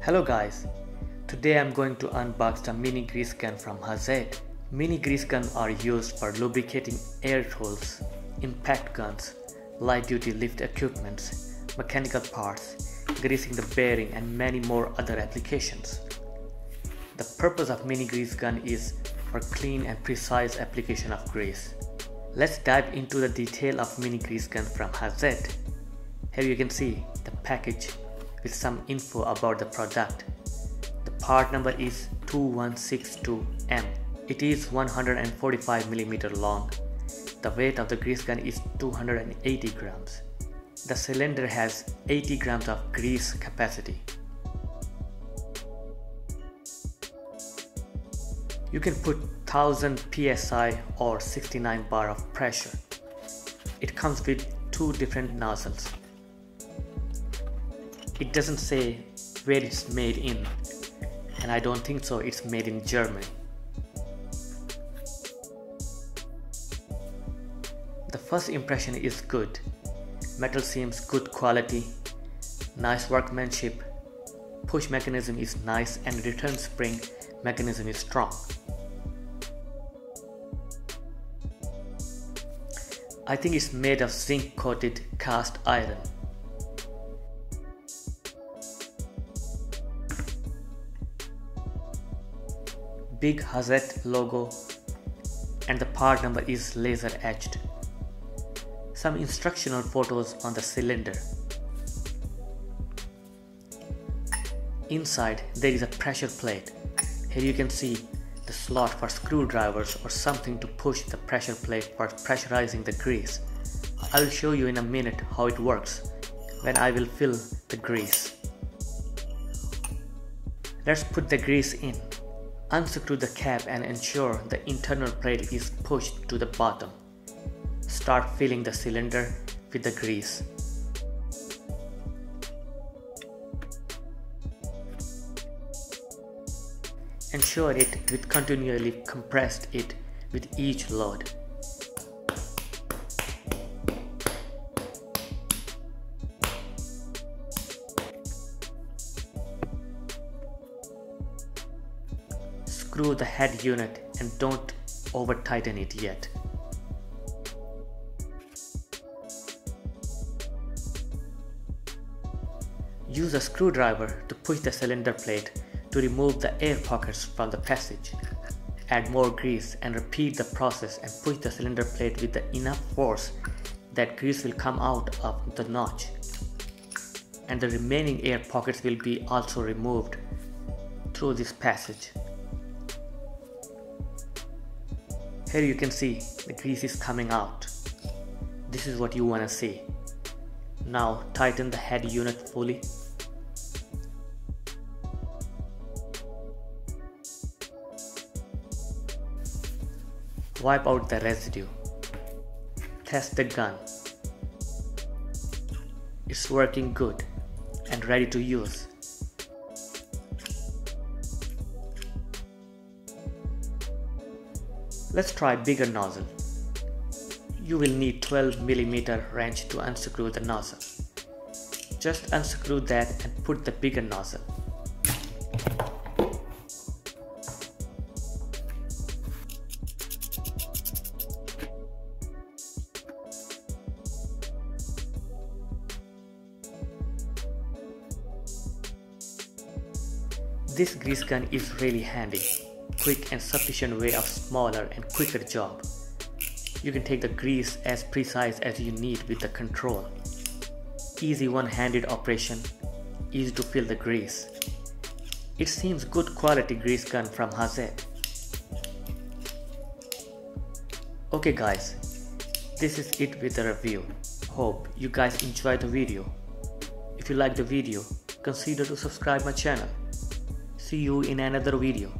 Hello guys, today I'm going to unbox the mini grease gun from Hazet. Mini grease guns are used for lubricating air tools, impact guns, light duty lift equipments, mechanical parts, greasing the bearing and many more other applications. The purpose of mini grease gun is for clean and precise application of grease. Let's dive into the detail of mini grease gun from Hazet. Here you can see the package with some info about the product. The part number is 2162M. It is 145mm long. The weight of the grease gun is 280 grams. The cylinder has 80 grams of grease capacity. You can put 1000 psi or 69 bar of pressure. It comes with two different nozzles. It doesn't say where it's made in, and I don't think so it's made in Germany. The first impression is good. Metal seems good quality, nice workmanship, push mechanism is nice and return spring mechanism is strong. I think it's made of zinc coated cast iron. Big Hazet logo and the part number is laser etched. Some instructional photos on the cylinder. Inside there is a pressure plate. Here you can see the slot for screwdrivers or something to push the pressure plate for pressurizing the grease. I will show you in a minute how it works when I will fill the grease. Let's put the grease in. Unscrew the cap and ensure the internal plate is pushed to the bottom. Start filling the cylinder with the grease. Ensure it with continually compressed it with each load. Screw the head unit and don't over tighten it yet. Use a screwdriver to push the cylinder plate to remove the air pockets from the passage. Add more grease and repeat the process and push the cylinder plate with enough force that grease will come out of the notch, and the remaining air pockets will be also removed through this passage. Here you can see the grease is coming out. This is what you want to see. Now tighten the head unit fully. Wipe out the residue. Test the gun. It's working good and ready to use. Let's try bigger nozzle. You will need 12mm wrench to unscrew the nozzle. Just unscrew that and put the bigger nozzle. This grease gun is really handy, quick and sufficient way of smaller and quicker job. You can take the grease as precise as you need with the control. Easy one-handed operation, easy to fill the grease. It seems good quality grease gun from Hazet. Okay guys, this is it with the review. Hope you guys enjoyed the video. If you like the video, consider to subscribe my channel. See you in another video.